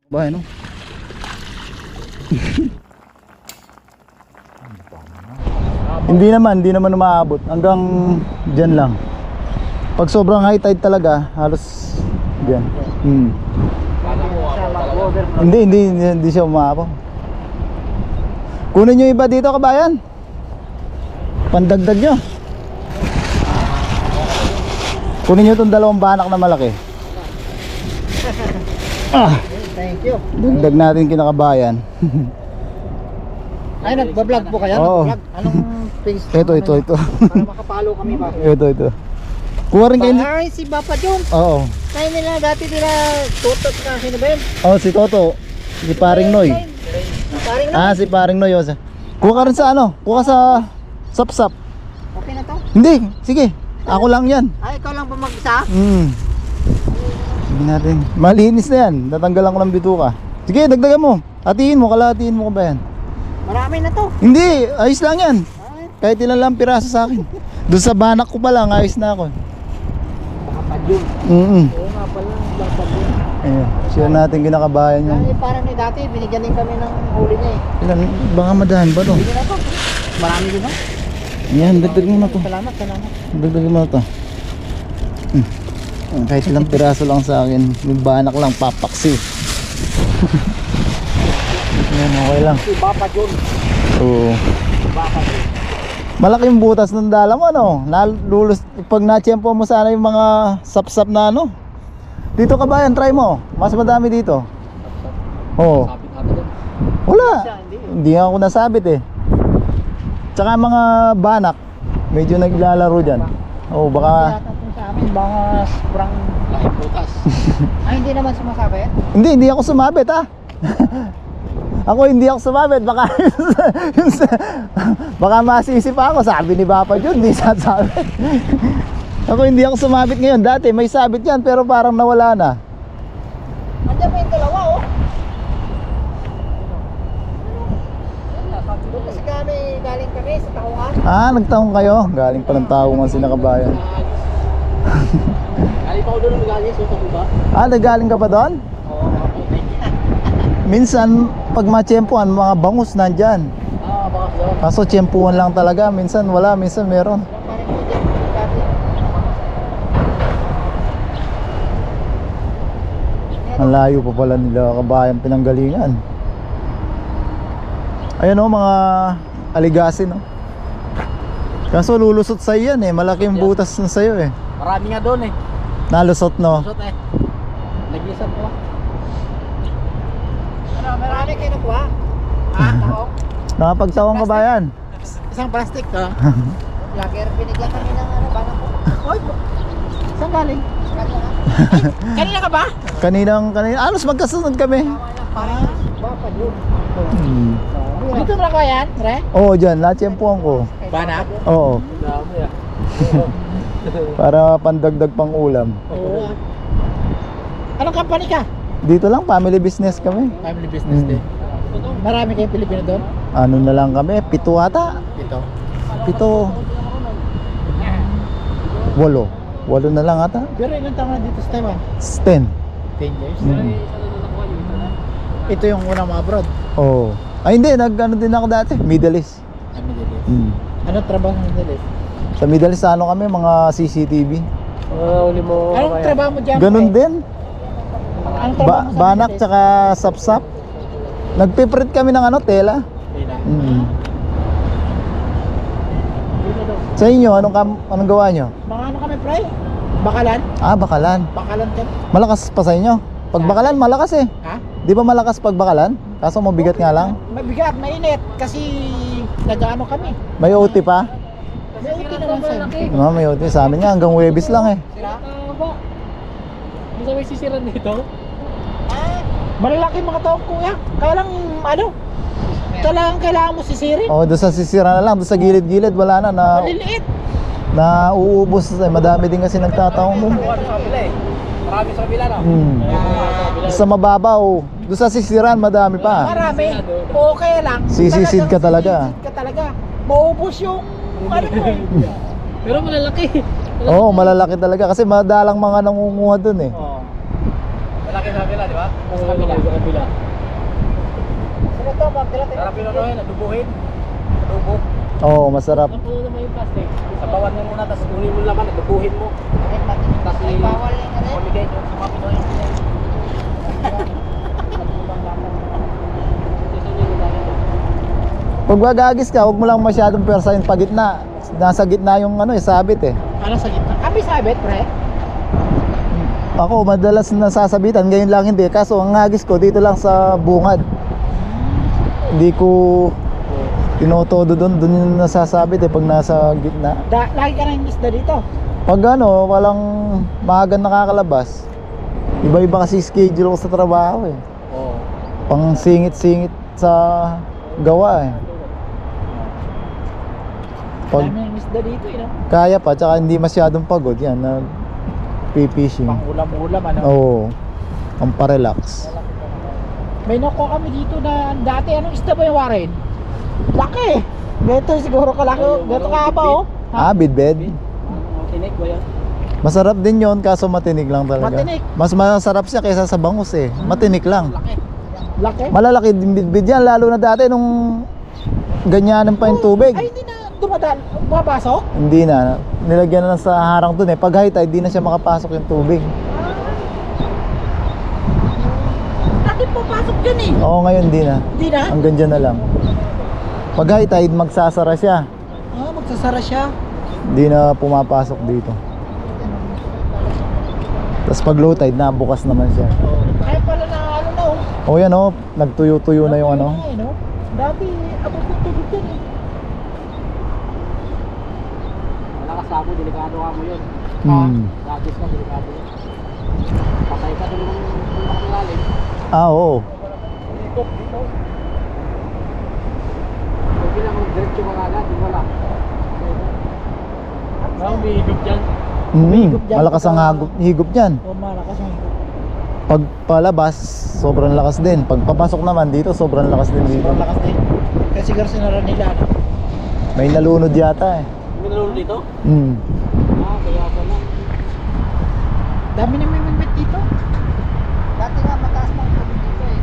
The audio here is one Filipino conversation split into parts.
Bahay no? Hindi naman umaabot hanggang dyan lang. Pag sobrang high tide talaga, halos dyan. Hindi siya umaabot. Kunin nyo iba dito kabayan. Pandagdag nyo. Kunin nyo itong dalawang banak na malaki. Thank you. Dagdag natin kinakabayan. Ay, nagbablog po kayo? Oo. Nagbablog? Anong page? Ito. Para makapalo kami ba? Ito. Kuha rin kayo. Ay, si Papa John. Oo. Kaya nila dati tutot na sino ba yun? Oh, si Toto. Si Paring Noy. Paring Ah, si Paring Noy. Kuha ka rin sa ano? Kuha sa sapsap. Okay na to? Hindi, sige. Ako lang yan. Ay, ikaw lang ba mag-isa? Hindi natin. Malinis na yan. Natanggalan ko ng bituka. Sige, dagdagan mo. Hatiin mo, kalahatiin mo ka ba yan? Marami na to. Hindi, ayos lang yan. Ay, Kahit ilan lang piraso sa akin. Doon sa banak ko pa lang, ayos na ako. Papa John. Oo nga pala, Papa John. Ayun, siya natin kinakabayan yan. Ay, parang ni dati, binigyan din kami ng huli niya eh. Ilan, baka madahan ba no? Hindi na to. Marami din no? Yan, dagdag mo na to. Salamat. Dagdag mo na to. Kahit ilang piraso lang sa akin. Yung banak lang, papaksi. Yan, okay lang. Si Papa John. Oo. Papa John. Malaki yung butas ng dala mo, ano? Nalulus, pag na-tiyempo mo sana yung mga sapsap na ano. Dito ka ba yan? Try mo. Mas madami dito. Oo. Wala. Hindi ako nasabit eh. Tsaka mga banak, medyo naglalaro dyan. Oo, baka... Yata sa amin, baka sobrang laking butas. Ay, hindi naman sumasabi? Hindi ako sumabit ah. Hindi ako sumabit. Baka masisi pa ako. Sabi ni Papa John, hindi sasabit. Hindi ako sumabit ngayon. Dati may sabit yan pero parang nawala na. Andiyan pa yung dalawa oh. Doon kasi galing kami sa Taungan. Ah, nagtaong kayo? Galing pa ng Taungan si Nakabayan. Galing pa ako doon galing sa Taungan. Ah, nagaling ka pa doon? Oo, okay. Minsan, pag matsyempuan, mga bangus nandyan. Baka doon. Kaso tsyempuan lang talaga. Minsan wala, minsan meron. Parang po dyan, dati. Ang layo pa pala nila Kabayan pinanggalingan. Ayan o, mga aligasin o. Kaso lulusot sa'yo yan eh. Malaki yung butas na sa'yo eh. Marami nga doon eh. Nalusot no. Lusot eh. Nag-isap ko. Ano, marami kayo nakuha? Taong? Nakapagtawang Kabayan. Isang plastic to. Lager, binigyan kami ng ano, banang po. Oy, saan galing? Kanina ka ba? Kanina. Alos magkasunod kami. Parang Papa John. Dito na ko yan, Re? Oo, dyan. Natsyempuan ko. Banak? Oo. Dami ah. Para pandagdag pang ulam. Oo. Anong company ka? Dito lang, family business kami. Family business din. Marami kayong Pilipino doon? Ano na lang kami? 7 ata. Dito. 7. 8 na lang ata. Pero ilang taon na dito sa Taiwan? 10. 10 years? Ito yung unang abroad. Oo. Ay hindi, nag-ano din ako dati. Middle East. Middle East. Ano trabaho ng Middle East? Sa Middle East, ano kami? Mga CCTV. Uli mo. Anong trabaho mo dyan? Ganun din. Anong trabaho mo sa Banak Middle East? tsaka sapsap. Nagpiprint kami ng ano, tela. Sa inyo, anong gawa nyo? Mga ano kami, pre? Bakalan? Ah, bakalan. Bakalan ka? Malakas pa sa inyo. Pag bakalan, malakas eh. Ha? Di ba malakas pag bakalan? Kaso mabigat nga lang. Mabigat, mainit. Kasi nag-ano kami. May OT pa? May uti naman sa May OT. Sa amin nga, hanggang Webis lang eh. Sira? Bisa may sisiran dito? Malalaki mga taong kuya. Kaya lang, ano? Kailangan mo sisirin. Oh, doon sa sisira na lang, doon sa gilid-gilid wala na Maliliit. na uubos. Madami din kasi nagtataong doon. Marami sa kabila, no? Sa mababaw, doon sa sisiran madami pa. Marami. Okay lang. Sisisid ka talaga. Sisisid ka talaga. Maubos yung ano mo. Pero malalaki. Oo, malalaki talaga kasi madalang mga nangunguha doon eh. Malaki sa kabila, di ba? Sa kabila. Sino to? Sarap yun ano yun, adubuhin. Adubo. Oo, masarap. Napuno naman yung plastic. Sabawan mo muna, tapos kunin mo laman, adubuhin mo. Tapos bawal yan rin. Pamigay doon sa mga Pinoy. Pag gagagis ka, huwag mo lang masyadong persahin pa gitna. Nasa gitna yung ano, sabit eh. Ano sa gitna? Kami sabit, pre? Ako, madalas nasasabitan, ngayon lang hindi. Kaso ang hagis ko dito lang sa bungad. Hindi ko tinotodo doon yung nasasabit eh pag nasa gitna. Lagi ka nang isda dito? Pag ano, walang maagang nakakalabas. Iba-iba kasi schedule ko sa trabaho eh. Oo. Pang singit-singit sa gawa eh. Pag Dami ng isda dito, no? kaya pa, tsaka hindi masyadong pagod, yan, nag-fishing. Pang ulam-ulam, ano? Oo, ang parelax. May nakuha kami dito na dati, anong isda ba yung Warren? Laki! Ganito siguro kalaki, ganito kahaba, oh. Ah, bidbed. Tinik ba yan? Masarap din yon kaso matinik lang talaga. Matinik. Mas masarap siya kaysa sa bangus eh. Matinik lang. Laki. Laki? Malalaki din bidbed yan, lalo na dati nung ganyanan pa yung tubig. Ay, hindi na bumabasok? Hindi na. Nilagyan na lang sa harang dun eh. Pag high tide, di na siya makapasok yung tubig. Dati papasok dyan eh. Oo, ngayon di na. Hindi na? Hanggang dyan na lang. Pag high tide, magsasara siya. Ah, magsasara siya. Hindi na pumapasok dito. Tapos pag low tide, nabukas naman siya. Kaya pala na ano na, oh. O yan o, nagtuyo-tuyo na yung ano. Ay, no? Dati, abot ng tubig dyan eh. Wala ka sabo, delikado ka mo yun. Dagis ka, delikado yun. Patay ka, tulungan yung lalim. Ah, oo. Ikot dito. Pag pinamag-diretso ka agad, di wala. May higop dyan. Malakas ang higop dyan. O, malakas ang higop. Pag palabas, sobrang lakas din. Pag papasok naman dito, sobrang lakas din dito. Sobrang lakas din. Kasi sinara nila, no? May nalunod yata eh. May nalunod dito? Ah, kaya pala. Dami na may mimit dito. Dati nga mataas mga tubig dito eh.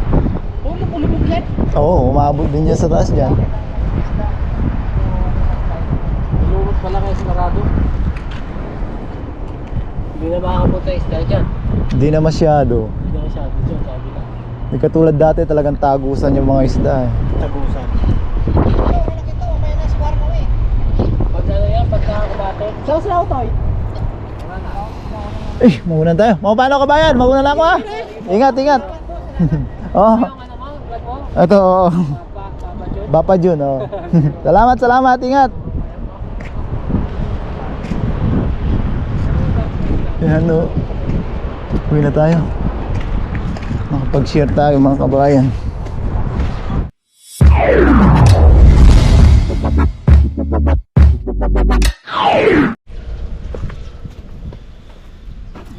Oh, lumulubog yan. Oo, umabot din dyan sa taas dyan. Lumulubog pala kayo sinarado. Hindi na makakapunta isda dyan. Hindi na masyado. Hindi na masyado dyan, sabi lang. Hindi katulad dati talagang tagusan yung mga isda eh. Tagusan. May naswar mo eh. Pag ano yan, pag nakakabato. Saan sila ako tayo? Eh, mauna tayo. Paano ka ba yan? Mauna na ako ha. Ingat, ingat. Oh. Ito, oo. Bapa Jun, oh. Salamat, salamat. Ingat. Yan, oh. Uwi na tayo. Makapag-share tayo mga kabayan.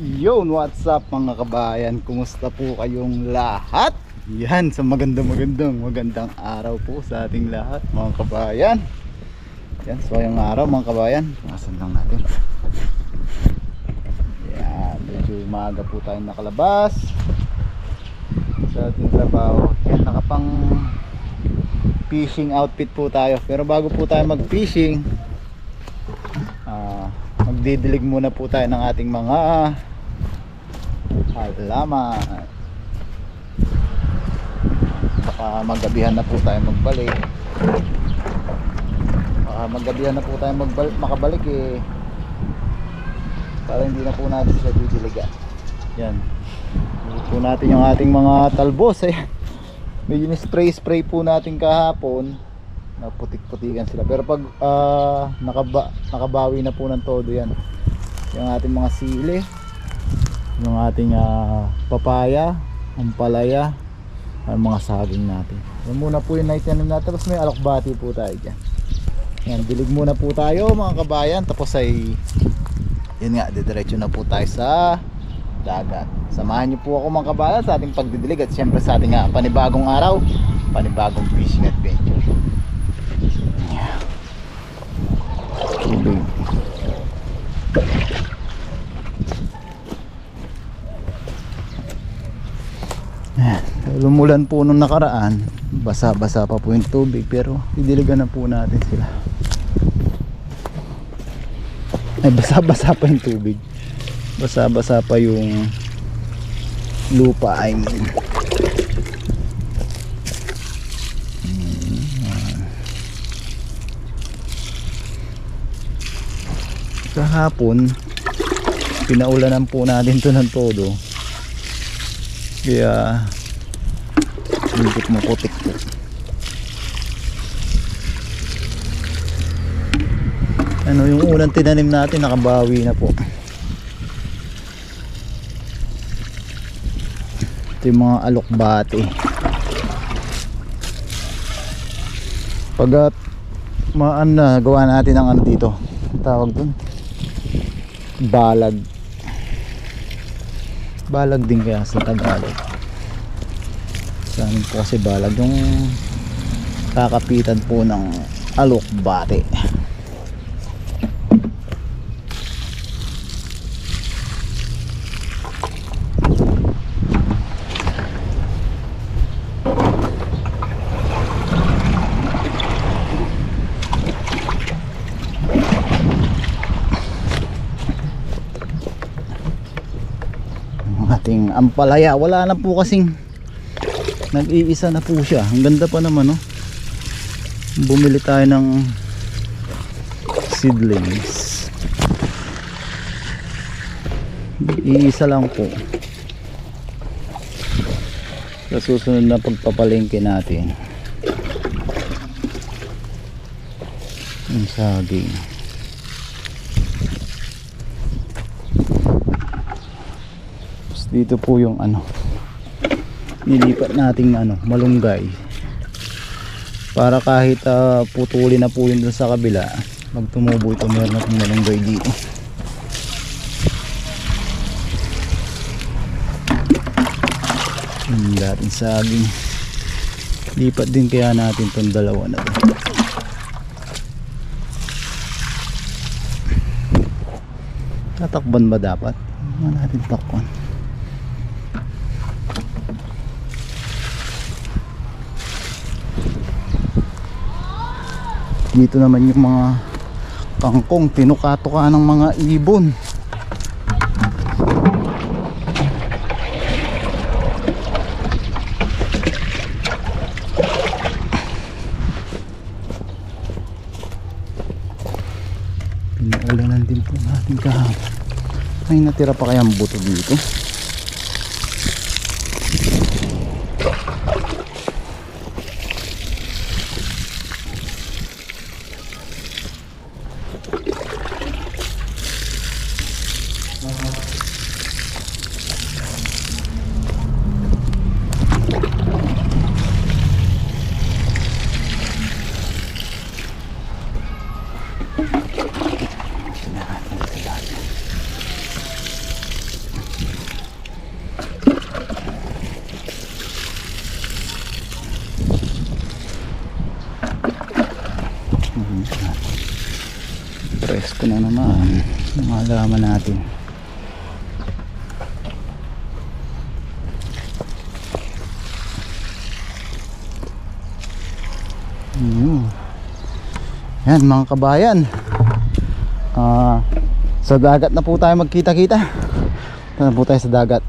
Yun, what's up mga kabayan? Kumusta po kayong lahat? Yan, sa magandang araw po sa ating lahat mga kabayan. Yan, so yung araw mga kabayan, pumasan lang natin. Yan, medyo umaga po tayong nakalabas sa ating trabaho. Yan, nakapang fishing outfit po tayo. Pero bago po tayo mag fishing, magdidilig muna po tayo ng ating mga halaman. Baka magabihan na po tayo magbalik. Baka magabihan na po tayo makabalik eh, para hindi na po natin sila didiligan. Yan, dito po natin yung ating mga talbos. Ayan, medyo spray po natin kahapon, naputik-putikan sila. Pero pag nakabawi na po ng todo yan. Yung ating mga sili, yung ating papaya, ampalaya, ang mga saging natin. Yan muna po yung naitanim natin. Tapos may alokbati po tayo dyan. Yan, dilig muna po tayo mga kabayan. Tapos ay yun nga, didiretso na po tayo sa dagat. Samahan niyo po ako mga kabayan sa ating pagdidilig. At syempre sa ating panibagong araw, panibagong fishing adventure. Tubig. Lumulan po nung nakaraan, basa-basa pa po yung tubig, pero didiligan na po natin sila. Ay, basa-basa pa yung tubig, basa-basa pa yung lupa, I mean. Kahapon pinaulanan po natin to ng todo, kaya hindi maputik po. Ano, yung unang tinanim natin nakabawi na po. Ito yung mga alokbate. Pag maan na gawa natin ang ano dito, ang tawag dun, balag. Balag din kaya sa Tagalog. Sa amin po kasi balag yung kakapitan po ng alokbate. Ating ampalaya, wala na po kasing, nag-iisa na po siya. Ang ganda pa naman, no? Bumili tayo ng seedlings. Iisa lang po. Sa susunod na pagpapalengke natin, yung saging. Dito po yung ano, nilipat nating ano, malunggay, para kahit putulin na po yun dun sa kabila, magtumubo ito, meron na pong malunggay dito. Yung dating saging, lipat din kaya natin tong dalawa na to. Tatakban ba dapat? Ano natin takpan? Dito naman yung mga kangkong, tinuka-tuka ng mga ibon. Pinaulanan din po natin kahapon. May natira pa kayang buto dito. Presko na naman yung halaman natin. Yan mga kabayan, sa dagat na po tayo magkita-kita. Na po tayo sa dagat.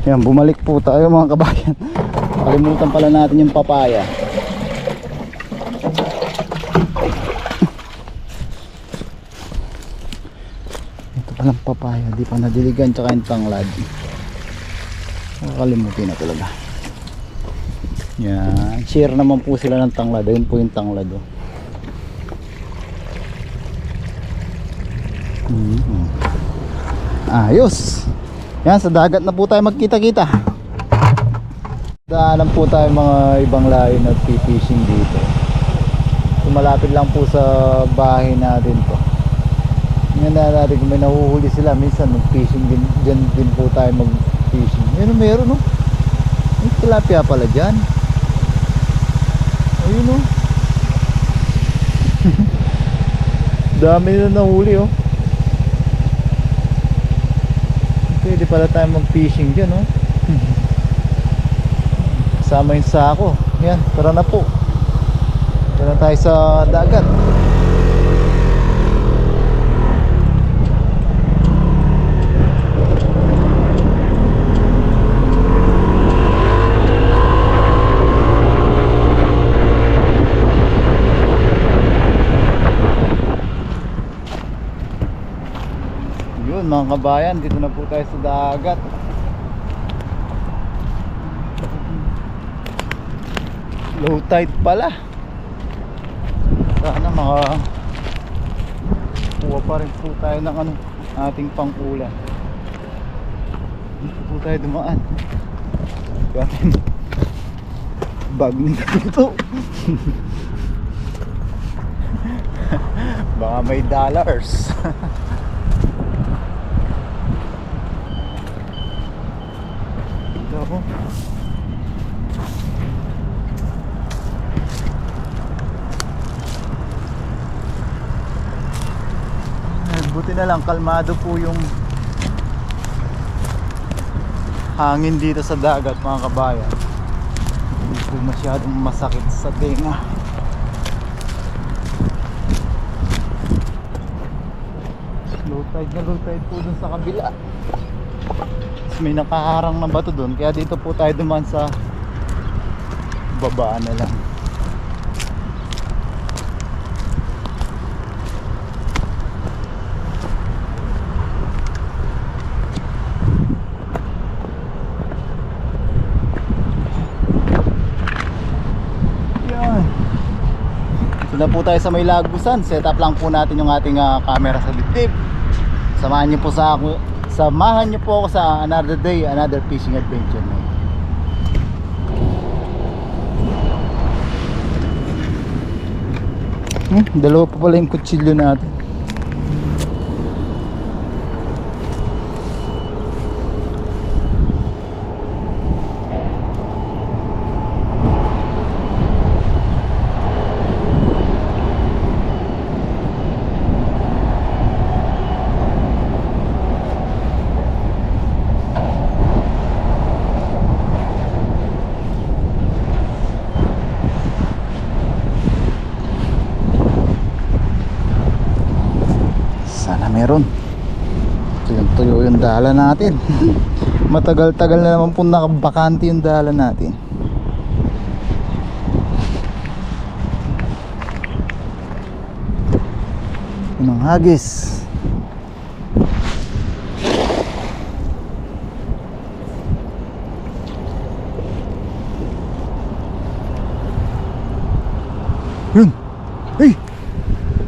Yan, bumalik po tayo mga kabayan. Kalimutan pala natin yung papaya. Ito palang papaya, di pa nadiligan, tsaka yung tanglad. Nakakalimutin na talaga. Yan, share naman po sila ng tanglad. Ayun po yung tanglad, oh. Ayos. Yan, sa dagat na po tayo magkita-kita. Daanan po tayo mga ibang lahi na fishing dito. Malapit lang po sa bahay natin to. Ngayon na natin kung may nahuhuli sila, minsan mag-fishing din, dyan din po tayo mag-fishing. Yan, meron, no? May tilapia pala dyan. Ayun, no? Dami na nahuli, oh. Pwede pala tayo mag-fishing dyan, oh. Kasama yung sako. Yan, tara na po. Tara tayo sa dagat. Yun mga kabayan, dito na po tayo sa dagat. Low tide pala. Sana kuha pa rin po tayo ng ating pang-ulan. Dito po tayo dumaan. Ating bag nito dito. Baka may dollars. Dito ako. Buti na lang kalmado po yung hangin dito sa dagat mga kabayan. Hindi po masyadong masakit sa tenga. Low tide po dun sa kabila. May nakaharang na bato dun, kaya dito po tayo duman sa babaan na lang. Ito na po tayo sa may Lagusan. Set up lang po natin yung ating camera sa dibdib. Samahan niyo po ako sa another day, another fishing adventure. Dalawa pa pala yung kutsilyo natin. Sana meron. Tuyo yung dala natin. Matagal-tagal na naman po nakabakante yung dala natin. Unang hagis. Yun. Hey,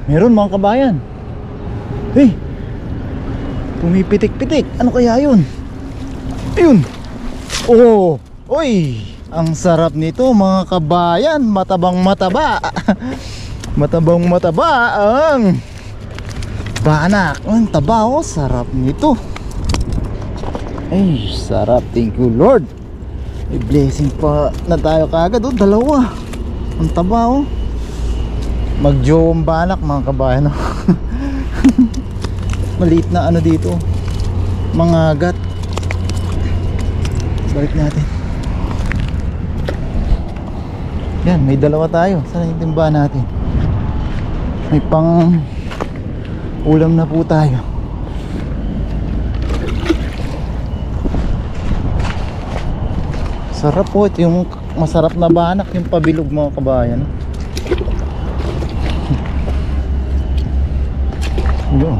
meron mga kabayan. Hey, pumipitik-pitik. Ano kaya yun? Ayun. Oh, oy, ang sarap nito mga kabayan. Matabang mataba. Matabang mataba ang banak. Ang taba, oh, sarap nito. Ay, sarap. Thank you Lord. May blessing pa na tayo kagad. Oh, dalawa. Ang taba, oh. Mag-jowang banak mga kabayan, oh. Maliit na dito, mga agat. Balik natin. Yan, may dalawa tayo. Saan yung timba natin? May pang ulam na po tayo. Sarap po. Ito yung masarap na banak, yung pabilog mga kabayan. Yun.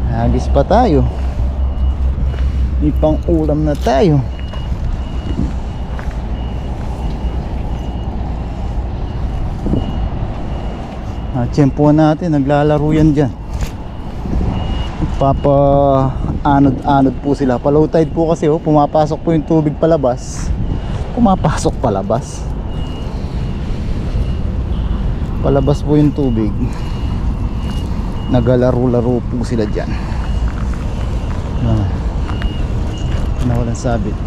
Hagis pa tayo. May pang ulam na tayo. Tiyempuan natin. Naglalaro yan dyan. Anod-anod po sila. Pa low tide po kasi, oh. Pumapasok po yung tubig palabas. Pumapasok palabas. Palabas po yung tubig. Nagalaro-laro po sila dyan. Nawalan sabit.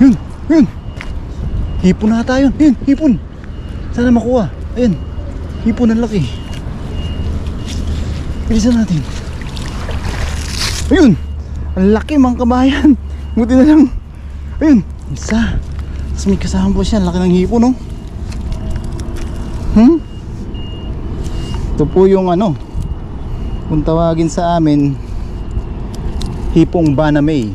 Yun, yun. Hipon na tayo. Ayun, hipon. Sana makuha. Ayun. Hipon ang laki. Bilisan natin. Ayun. Ang laki mga kabayan. Buti na lang. Ayun. Isa. Tapos may kasama po siya. Ang laki ng hipon, no? Ito po yung ano, kung tawagin sa amin, hipong banamay.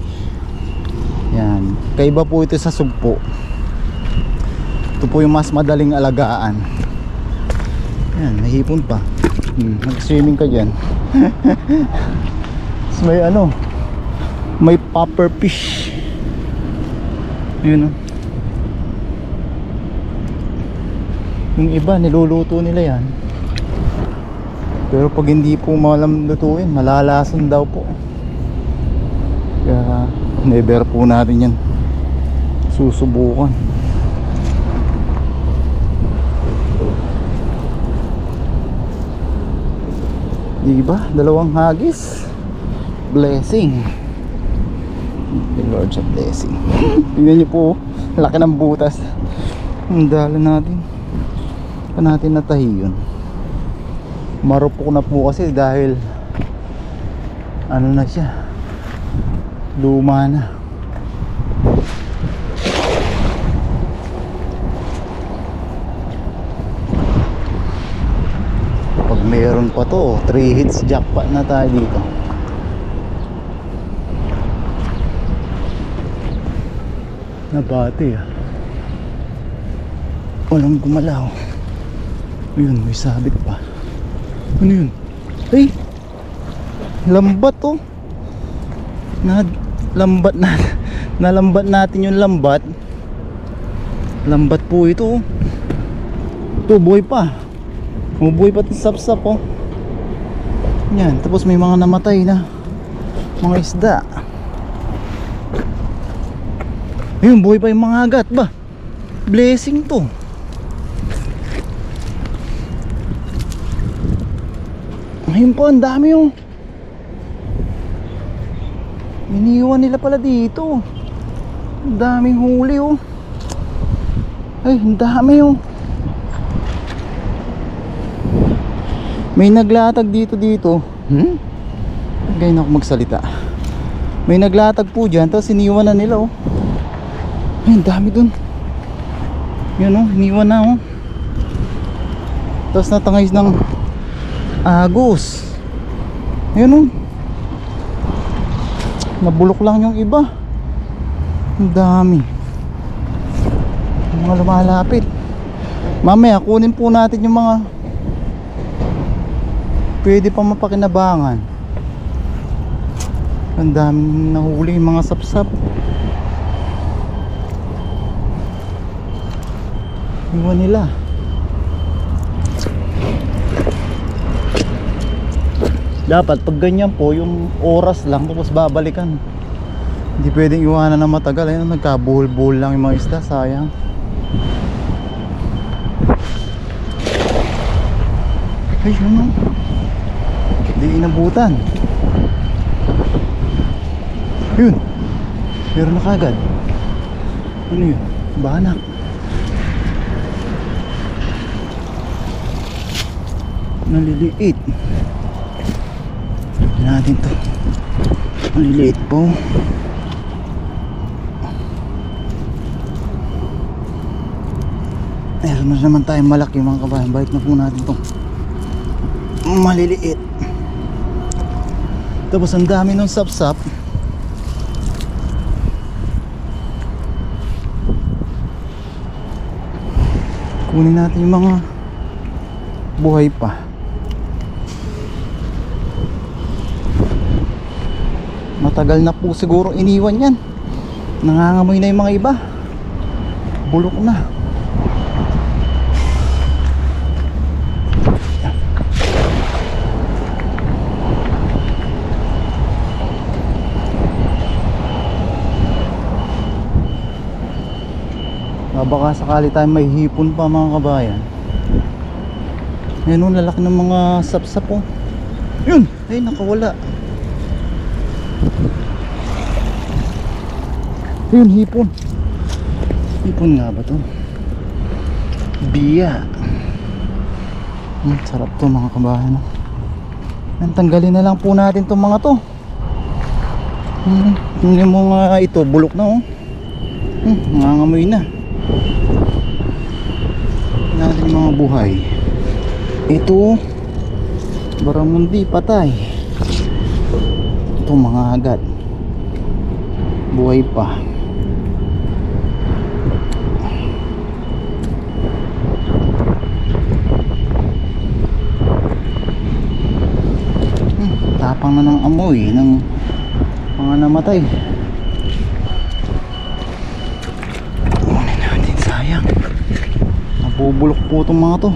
Yan. Kaiba po ito sa sugpo. Ito po yung mas madaling alagaan. Yan, may hipon pa. Mag-swimming ka dyan. So, may ano, may popper fish. Yun, oh. Yung iba niluluto nila yan, pero pag hindi po malam lutuin, malalason daw po. Kaya never po natin yan susubukan. Diba? Dalawang hagis. Blessing. The Lord's a blessing. Tingnan nyo po, laki ng butas. Ang dala natin. Natin natahi yun. Marupok na po kasi dahil ano na siya, luma na. Pag meron pa to, 3 hits jackpot na tayo dito. Nabati ah. Walang gumalaw. Ayun, may sabit pa. Ano yun? Ay! Lambat oh. Lambat na. Nalambat natin yung lambat. Lambat po ito oh. Ito, buhay pa. Buhay pa itong sapsap oh. Yan, tapos may mga namatay na mga isda. Ayun, buhay pa yung mga agat ba? Blessing to. Ayun po, ang dami oh. Iniwan nila pala dito. Ang daming huli oh. Ay, ang dami oh. May naglatag dito. Ganyan ako magsalita. May naglatag po dyan, tapos iniwan na nila oh. Ay, ang dami dun. Yan oh, iniwan na oh. Tapos natangay ng agos. Ayun oh. Nabulok lang yung iba. Ang dami. Mga lumalapit. Mamaya kunin po natin yung mga pwede pa mapakinabangan. Ang daming nahuli yung mga sapsap. Iwan nila. Dapat pag ganyan po, yung oras lang tapos babalikan. Hindi pwedeng iwanan na matagal. Ayun, nagkabuhol-buhol lang yung mga isda, sayang. Ay, ano? Hindi inabutan. Yun, meron na kagad. Ano yun? Banak. Naliliit. Natin to. Maliliit po. Meron na naman tayong malaki mga kabayan. Balik na po natin to. Maliliit. Tapos ang dami ng sapsap. Kunin natin yung mga buhay pa. Matagal na po siguro iniwan yan. Nangangamoy na yung mga iba. Bulok na. Baka sakali tayo may hipon pa mga kabayan. Ayun, lalaki ng mga sapsap oh. Yun! Ay, nakawala. Yun, hipon. Ipon nga ba to? Biya. Sarap to mga kabayan. Tanggalin na lang po natin tong mga to. Yung mga ito, bulok na oh. Nangangamoy na. Natin yung mga buhay. Ito, baramundi, patay. Ito mga agad. Buhay pa. Tapang na ng amoy ng mga namatay. Kunin natin, sayang. Nabubulok po itong mga to.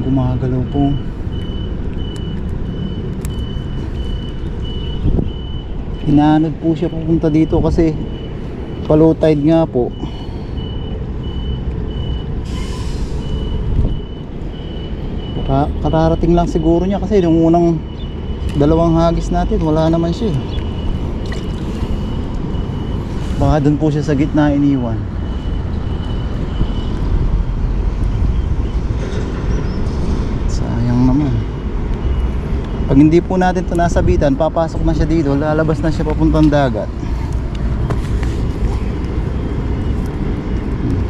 Gumagalaw po. Hinahanod po siya pupunta dito kasi low tide nga po. Kararating lang siguro niya kasi yung unang dalawang hagis natin wala naman siya. Baka doon po siya sa gitna iniwan. Sayang naman. Pag hindi po natin ito nasabitan, papasok na siya dito, lalabas na siya papuntang dagat.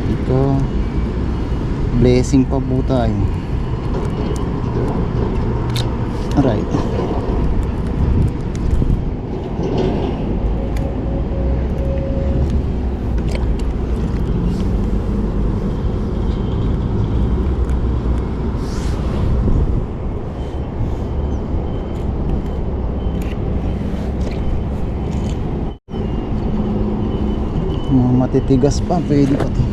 Ito, blessing pa po tayo. Alright. Mga matitigas pa, pwede pa to.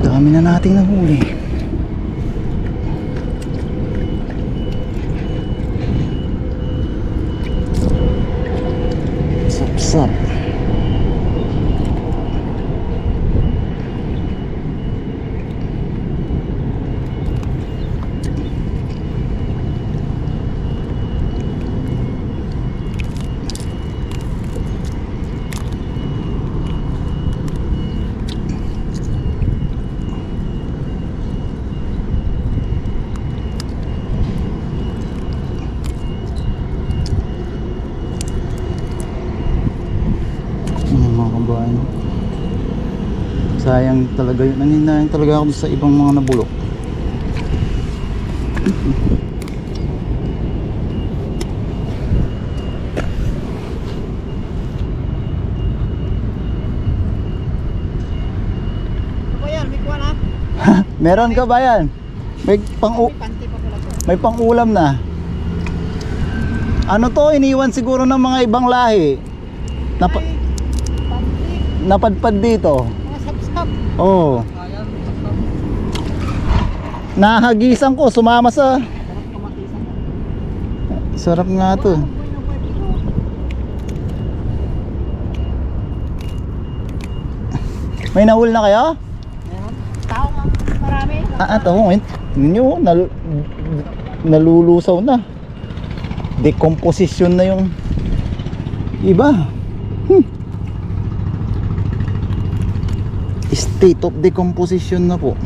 Dami na nating nahuli. Sap-sap. Sayang talaga yun. Nanginayang talaga ako sa ibang mga nabulok. Bayan, may kuha na. Meron ka ba yan? May Panty pa pala to. may pang-ulam na. Ano to? Iniwan siguro ng mga ibang lahi. Panty. Napadpad dito. Mga sap-sap. Oo. Ayan, sap-sap. Nahagisan ko, sumama sa... Sarap kamatisan. Sarap nga to. May nahul na kayo? Meron. Tao nga, marami. Ito, ninyo, nalulusaw na. Decomposition na yung iba. State of decomposition na po.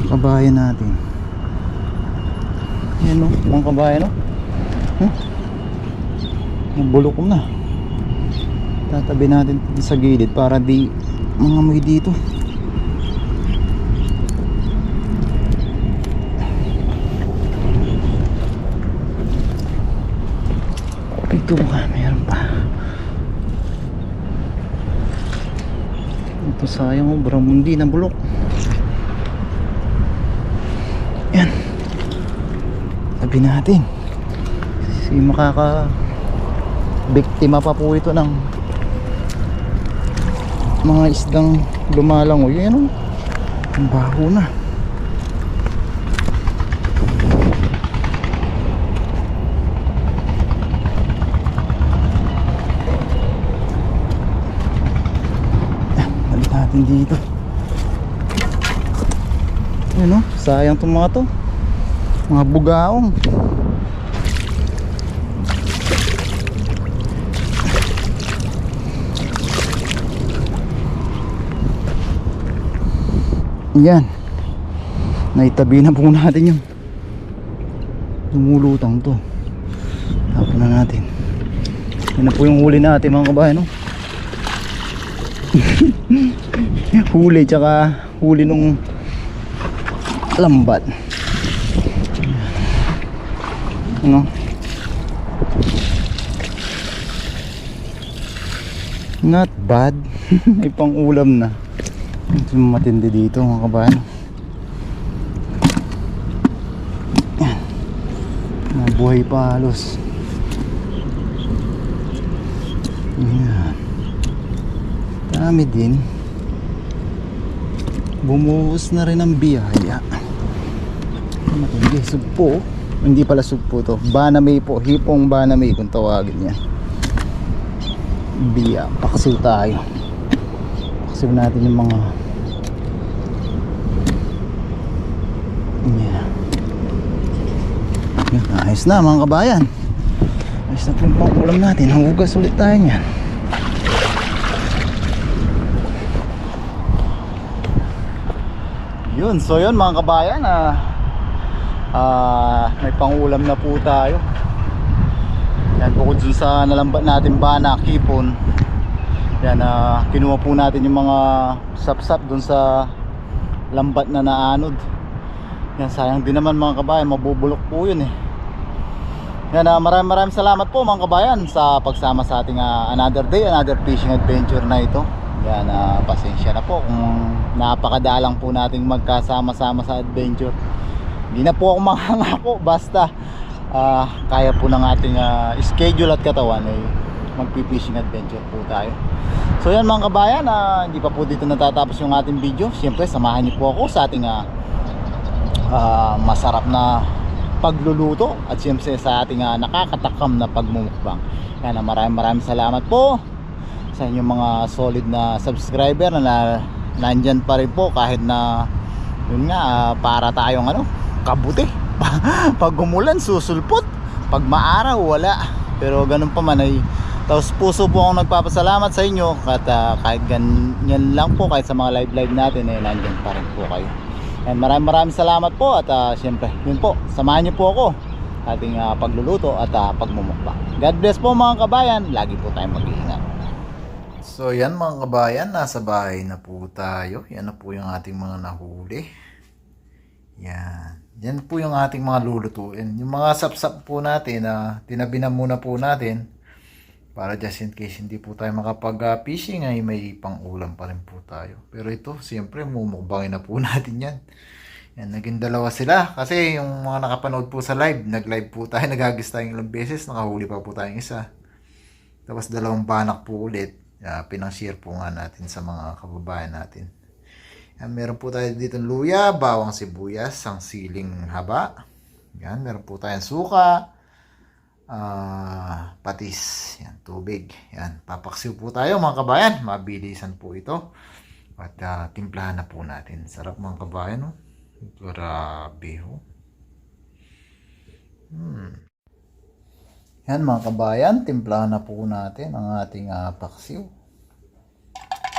Kabayan natin. Yan o, mga kabayan o. Nabulukom na. Tatabi natin sa gilid para di mangamoy dito. Ito ba? Mayroon pa. Ito sayang o, baramundi na bulok. Yan. Tabi natin. Si makaka biktima pa po ito ng mga isdang lumalangoy. Yan o, ang baho na. Balik natin dito. Yan o, sayang itong mga to, mga bugaong. Yan, naitabi na po natin yung lumulutang to. Tapon na natin. Yan na po yung huli natin mga kabayan, no? Huli, tsaka huli nung lambat. Ano? Not bad. May pang ulam na. Ito yung matindi dito mga kabayan. Yan. Nabuhay pa halos. Yan. Dami din. Bumuhos na rin ang biyaya. Matindi. Sugpo. Hindi pala sugpo to. Banamay po. Hipong banamay kung tawagin niya. Biya. Pakasiw tayo. Pakasiw natin yung mga yan. Ayos na mga kabayan. Ayos na po yung pangulam natin. Hugas ulit tayo niyan. Yun, so yun mga kabayan, may pangulam na po tayo. Yan, bukod dun sa nalambat natin banak, hipon. Yan, kinuha po natin yung mga sapsap dun sa lambat na naanod. Yan, sayang din naman mga kabayan, mabubulok po yun eh. Yan, maraming salamat po mga kabayan sa pagsama sa ating another day, another fishing adventure na ito. Yan, pasensya na po kung napakadalang po nating magkasama-sama sa adventure. Hindi na po ako makangako, basta kaya po ng ating schedule at katawan ay magpi-fishing adventure po tayo. So yan mga kabayan, hindi pa po dito natatapos yung ating video. Siyempre samahan niyo po ako sa ating masarap na pagluluto at siyempre sa ating nakakatakam na pagmumukbang. Yan, maraming salamat po sa inyong mga solid na subscriber na nandyan pa rin po kahit na yun nga, para tayong kabuti. Pag umulan susulpot, pag maaraw wala, pero ganun pa man ay tapos puso po akong nagpapasalamat sa inyo at kahit ganyan lang po, kahit sa mga live natin ay nandyan pa rin po kayo. And maraming salamat po at syempre yun po, samahan niyo po ako ating pagluluto at pagmumukbang. God bless po mga kabayan, lagi po tayong mag-iingat. So yan mga kabayan, nasa bahay na po tayo. Yan na po yung ating mga nahuli. Yan. Yan po yung ating mga lulutuin. Yung mga sapsap po natin, tinabi na muna po natin para just in case hindi po tayo makapag-fishing ay may pang-ulam pa rin po tayo. Pero ito, siyempre, mumukbangin na po natin yan. Yan, naging dalawa sila. Kasi yung mga nakapanood po sa live, nag-live po tayo, nagagis tayong ilang beses, nakahuli pa po tayong isa. Tapos dalawang banak po ulit. Pinang-share po nga natin sa mga kababayan natin. Yan, meron po tayo dito luya, bawang sibuyas, ang siling haba. Yan, meron po tayong suka, patis, yan, tubig. Yan, papaksiw po tayo mga kabayan. Mabilisan po ito. At timplahan na po natin. Sarap mga kabayan, no? Grabe, ho. Yan mga kabayan, timplahan na po natin ang ating paksiw.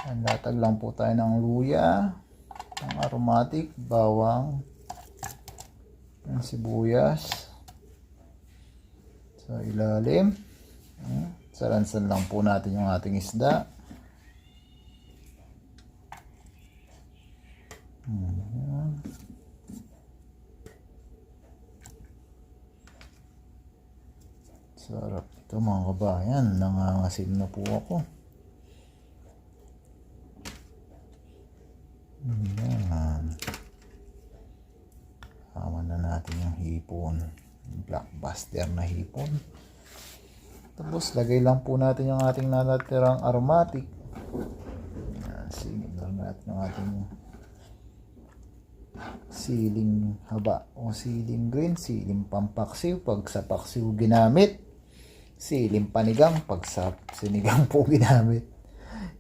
Yan, latag lang po tayo ng luya, ng aromatic, bawang, ng sibuyas sa ilalim. Salansan lang po natin yung ating isda. Sarap ito mga kabayan, nangangasim na po ako. Yan. Tama na natin yung hipon, blockbuster na hipon. Tapos lagay lang po natin yung ating natatirang aromatic. Yan. ating siling haba o siling green, siling pampaksiw pag sa paksiw ginamit, siling panigang pag sa sinigang po ginamit.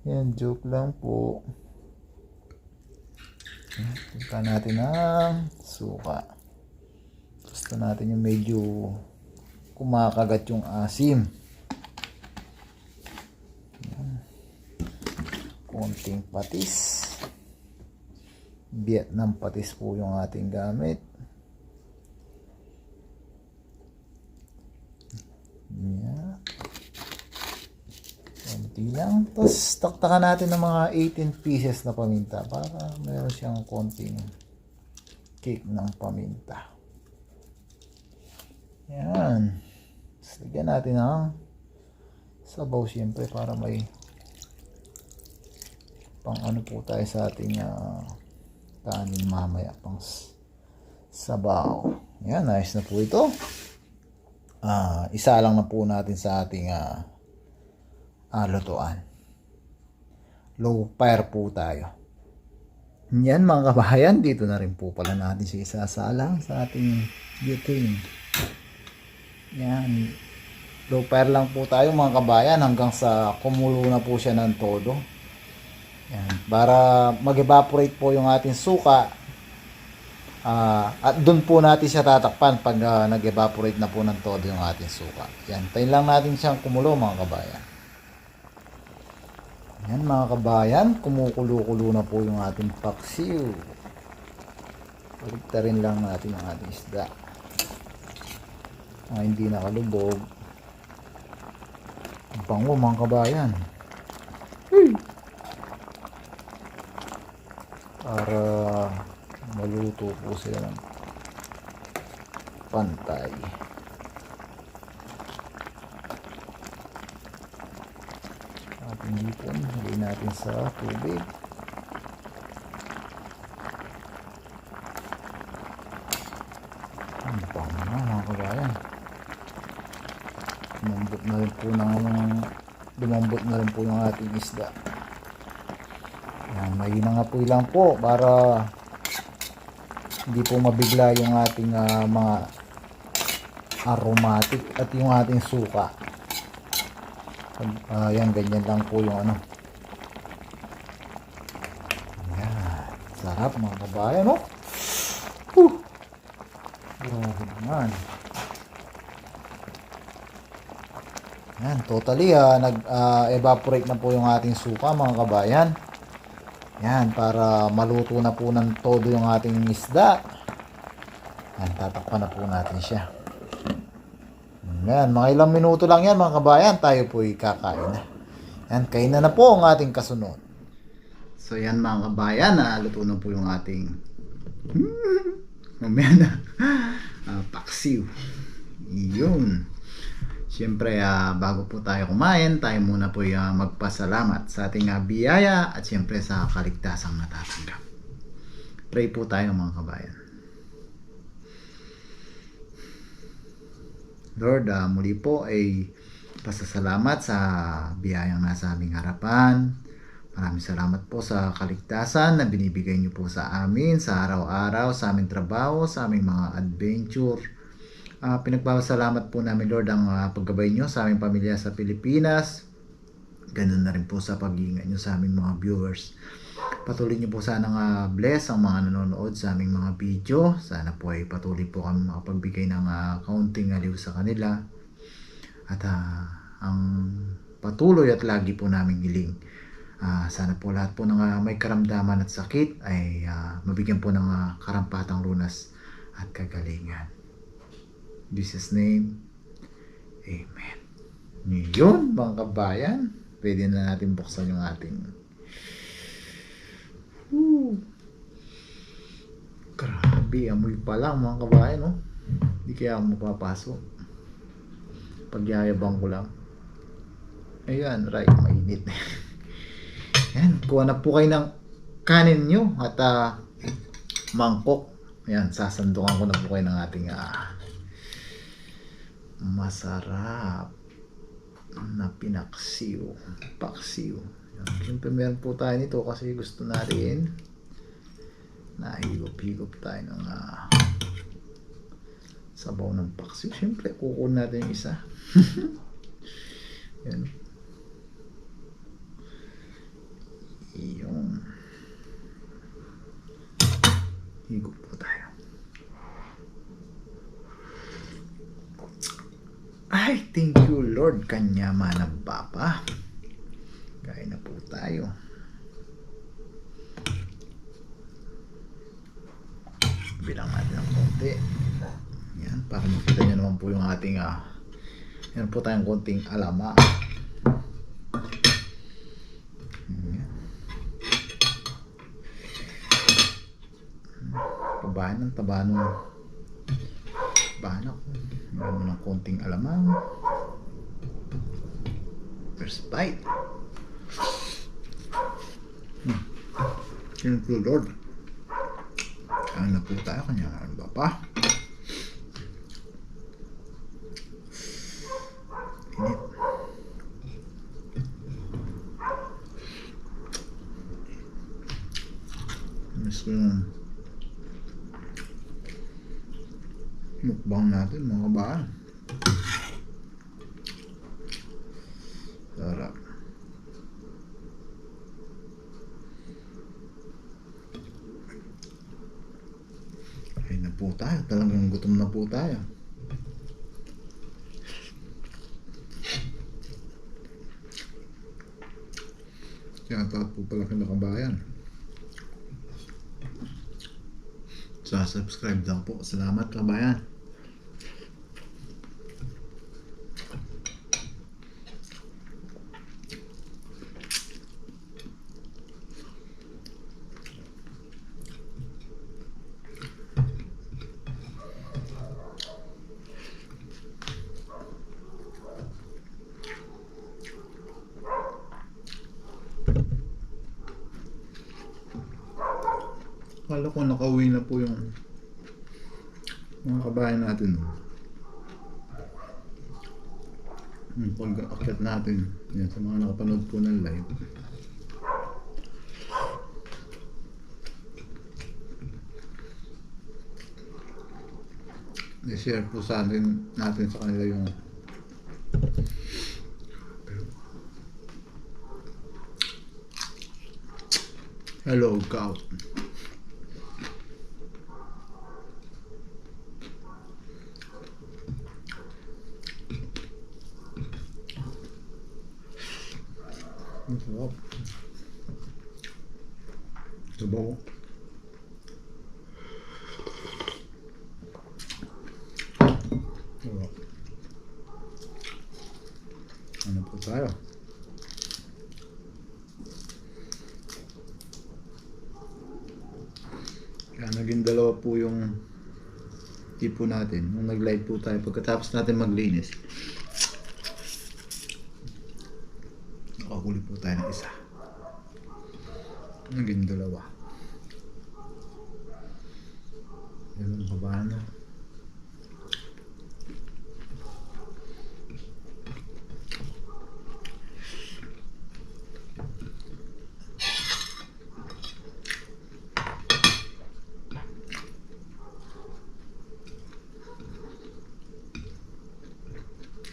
Yan, joke lang po. Punta natin ang suka. Gusto natin yung medyo kumakagat yung asim. Yan. Konting patis. Vietnam patis po yung ating gamit. Yan. Konti lang. Tapos taktakan natin ng mga 18 pieces na paminta para meron siyang konting cake ng paminta. Yan. Tapos lagyan natin ng sabaw siyempre para may pang ano po tayo sa ating kanin mamaya, pang sabaw. Yan, nice na po ito. Isa lang na po natin sa ating lutuan. Low fire po tayo. Yan mga kabayan, dito na rin po pala natin siya isasalang sa ating butane. Yan. Low fire lang po tayo mga kabayan hanggang sa kumulo na po siya ng todo. Yan. Para mag-evaporate po yung ating suka. At doon po natin siya tatakpan pag nag-evaporate na po ng todo yung ating suka. Yan. Tayin lang natin siyang kumulo mga kabayan. Yan mga kabayan, kumukulo-kulo na po yung ating paksiw. Paligtarin lang natin ang ating isda. Hindi nakalubog. Ang bango mga kabayan. Para maluto po sila ng pantay. Ating hipon, haliin natin sa tubig. Ang bango na mga kabayan. Lumambot na rin po yung ating isda. Yan, mahina nga po lang po para hindi po mabigla yung ating mga aromatic at yung ating suka. Yan, ganyan lang po yung ano. Yan, sarap mga kabayan, no? Grabe naman. Yan, totally nag-evaporate na po yung ating suka mga kabayan. Yan, para maluto na po ng todo yung ating isda. Yan, tatakpan na po natin siya. Yan, mga ilang minuto lang yan mga kabayan, tayo po kakain na. Yan, kain na po ang ating kasunod. So yan mga kabayan, luto na po yung ating mamaya na paksiw. Yun. Siyempre, bago po tayo kumain, tayo muna po magpasalamat sa ating biyaya at siyempre sa kaligtasang natatanggap. Pray po tayo mga kabayan. Lord, muli po ay pasasalamat sa biyayang nasa aming harapan. Maraming salamat po sa kaligtasan na binibigay niyo po sa amin sa araw-araw, sa aming trabaho, sa aming mga adventure. Pinagpapasalamat po namin Lord ang paggabay nyo sa aming pamilya sa Pilipinas. Ganun na rin po sa pag-iingat nyo sa aming mga viewers. Patuloy nyo po sanang bless ang mga nanonood sa aming mga video. Sana po ay patuloy po kami makapagbigay ng kaunting aliw sa kanila. At ang patuloy at lagi po namin hiling. Sana po lahat po ng may karamdaman at sakit ay mabigyan po ng karampatang lunas at kagalingan. In Jesus' name, Amen. Yun, mga kabayan. Pwede na natin buksan yung ating grabe, amoy pa lang mga kabayan, no? Hindi kaya ako mapapasok. Pagyayabang ko lang. Ayan, right, mainit. Ayan, kuha na po kayo ng kanin nyo at mangkok. Ayan, sasandukan ko na po kayo ng ating masarap na paksiw. Siyempre meron po tayo nito kasi gusto natin nahigop-higop tayo ng sabaw ng paksiw. Siyempre kukunin natin yung isa. Yan. Yung higop po tayo. Ay, thank you Lord, kanya manang Papa. Kain na po tayo. Bilang natin ng konti. Yan, para makita nyo naman po yung ating yan po tayong konting alama. Yan. Pabahan ng tabano. Bahan ako. Meron mo ng konting alamang. First bite. Thank you Lord. Kain na po tayo, kanya ang Papa. Init. Miss ko yung mukbang natin mga kabaan. Sarap. Kain na po tayo. Talagang gutom na po tayo. Kaya taot po pala kinakabayan. Subscribe lang po. Salamat kabayan. Akala ko nakauwi na po yung mga kabayan natin. Yung pag-akyat natin yan, sa mga nakapanood po ng live. I-share po sa atin natin sa kanila yung hello cow. Ang sarap. Sabaw. Sarap. Ano po tayo? Kaya naging dalawa po yung tipo natin. Nung nag-live po tayo, pagkatapos natin maglinis, nakahuli po tayo ng isa. Naging dalawa. Yan ang kabaan na.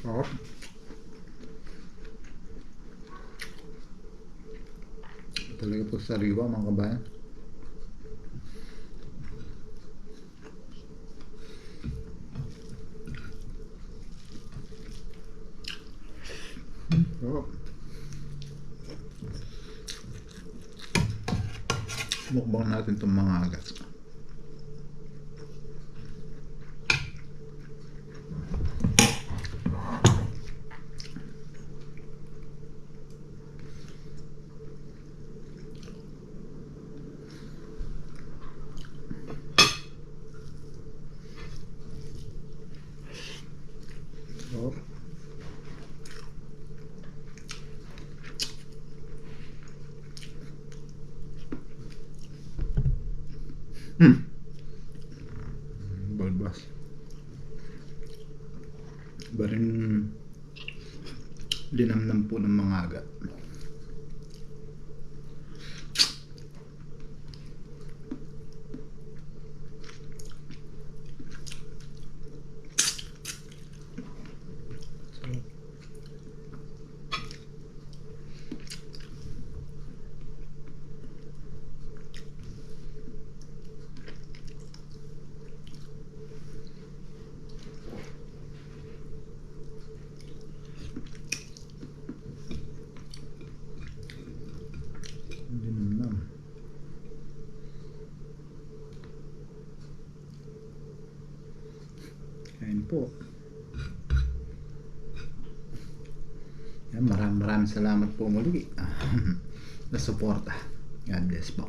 Sarap. Talaga po sariwa mga kabayan. Sarap. Mukbang natin itong mga agas. Sarap. Balbas. Iba rin linamnam po ng mga agat. po. Yan, maraming salamat po muli na suporta. God bless po.